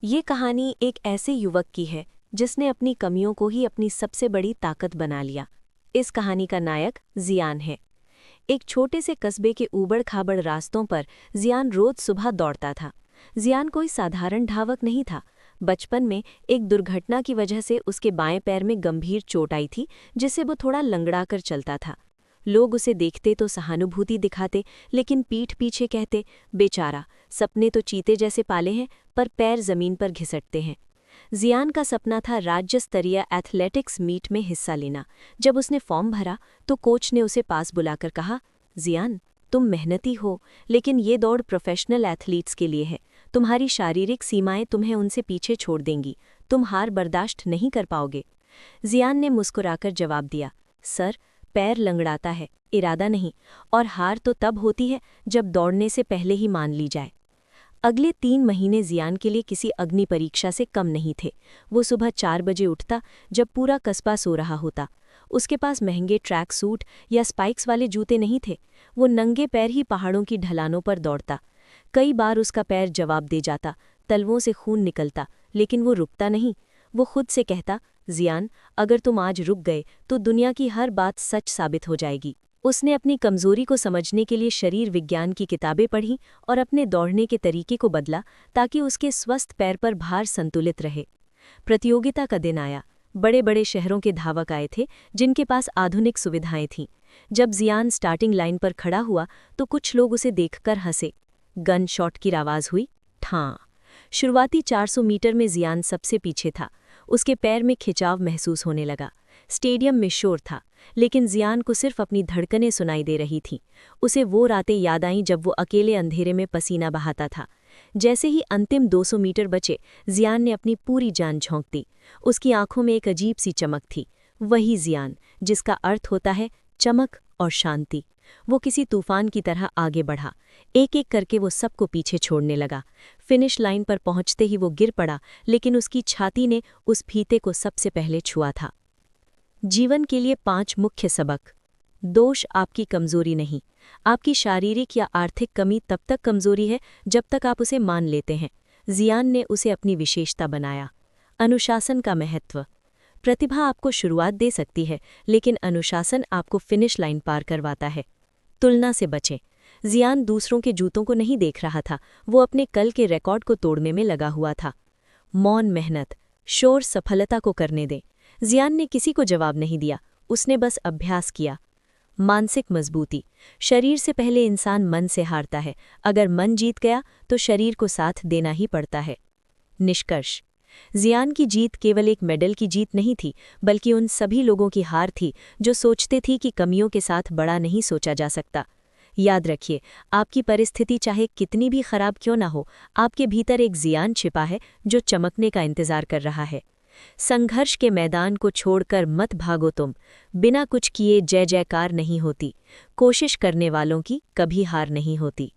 ये कहानी एक ऐसे युवक की है जिसने अपनी कमियों को ही अपनी सबसे बड़ी ताकत बना लिया। इस कहानी का नायक जियान है। एक छोटे से कस्बे के ऊबड़-खाबड़ रास्तों पर जियान रोज सुबह दौड़ता था। जियान कोई साधारण धावक नहीं था। बचपन में एक दुर्घटना की वजह से उसके बाएं पैर में गंभीर चोट आई थी, जिससे वो थोड़ा लंगड़ा कर चलता था। लोग उसे देखते तो सहानुभूति दिखाते, लेकिन पीठ पीछे कहते, बेचारा, सपने तो चीते जैसे पाले हैं, पर पैर जमीन पर घिसटते हैं। जियान का सपना था राज्य स्तरीय एथलेटिक्स मीट में हिस्सा लेना। जब उसने फॉर्म भरा तो कोच ने उसे पास बुलाकर कहा, जियान, तुम मेहनती हो, लेकिन ये दौड़ प्रोफेशनल एथलीट्स के लिए है। तुम्हारी शारीरिक सीमाएं तुम्हें उनसे पीछे छोड़ देंगी। तुम हार बर्दाश्त नहीं कर पाओगे। जियान ने मुस्कुराकर जवाब दिया, सर, पैर लंगड़ाता है, इरादा नहीं, और हार तो तब होती है जब दौड़ने से पहले ही मान ली जाए। अगले 3 महीने जियान के लिए किसी अग्नि परीक्षा से कम नहीं थे। वो सुबह 4 बजे उठता जब पूरा कस्बा सो रहा होता। उसके पास महंगे ट्रैक सूट या स्पाइक्स वाले जूते नहीं थे। वो नंगे पैर ही पहाड़ों की ढलानों पर दौड़ता। कई बार उसका पैर जवाब दे जाता, तलवों से खून निकलता, लेकिन वो रुकता नहीं। वो खुद से कहता, जियान, अगर तुम आज रुक गए तो दुनिया की हर बात सच साबित हो जाएगी। उसने अपनी कमजोरी को समझने के लिए शरीर विज्ञान की किताबें पढ़ीं और अपने दौड़ने के तरीके को बदला ताकि उसके स्वस्थ पैर पर भार संतुलित रहे। प्रतियोगिता का दिन आया। बड़े बड़े शहरों के धावक आए थे जिनके पास आधुनिक सुविधाएं थीं। जब जियान स्टार्टिंग लाइन पर खड़ा हुआ तो कुछ लोग उसे देखकर हंसे। गन शॉट की आवाज हुई, ठां। शुरुआती 400 मीटर में जियान सबसे पीछे था। उसके पैर में खिंचाव महसूस होने लगा। स्टेडियम में शोर था, लेकिन जियान को सिर्फ अपनी धड़कनें सुनाई दे रही थीं। उसे वो रातें याद आईं जब वो अकेले अंधेरे में पसीना बहाता था। जैसे ही अंतिम 200 मीटर बचे, जियान ने अपनी पूरी जान झोंक दी। उसकी आंखों में एक अजीब सी चमक थी, वही जियान जिसका अर्थ होता है चमक और शांति। वो किसी तूफान की तरह आगे बढ़ा। एक एक करके वो सबको पीछे छोड़ने लगा। फिनिश लाइन पर पहुंचते ही वो गिर पड़ा, लेकिन उसकी छाती ने उस फीते को सबसे पहले छुआ था। जीवन के लिए 5 मुख्य सबक। दोष आपकी कमजोरी नहीं। आपकी शारीरिक या आर्थिक कमी तब तक कमजोरी है जब तक आप उसे मान लेते हैं। जियान ने उसे अपनी विशेषता बनाया। अनुशासन का महत्व। प्रतिभा आपको शुरुआत दे सकती है, लेकिन अनुशासन आपको फिनिश लाइन पार करवाता है। तुलना से बचें। जियान दूसरों के जूतों को नहीं देख रहा था, वो अपने कल के रिकॉर्ड को तोड़ने में लगा हुआ था। मौन मेहनत। शोर सफलता को करने दें। जियान ने किसी को जवाब नहीं दिया, उसने बस अभ्यास किया। मानसिक मजबूती। शरीर से पहले इंसान मन से हारता है। अगर मन जीत गया तो शरीर को साथ देना ही पड़ता है। निष्कर्ष। जियान की जीत केवल एक मेडल की जीत नहीं थी, बल्कि उन सभी लोगों की हार थी जो सोचते थी कि कमियों के साथ बड़ा नहीं सोचा जा सकता। याद रखिए, आपकी परिस्थिति चाहे कितनी भी खराब क्यों ना हो, आपके भीतर एक जियान छिपा है जो चमकने का इंतजार कर रहा है। संघर्ष के मैदान को छोड़कर मत भागो तुम। बिना कुछ किए जय जयकार नहीं होती। कोशिश करने वालों की कभी हार नहीं होती।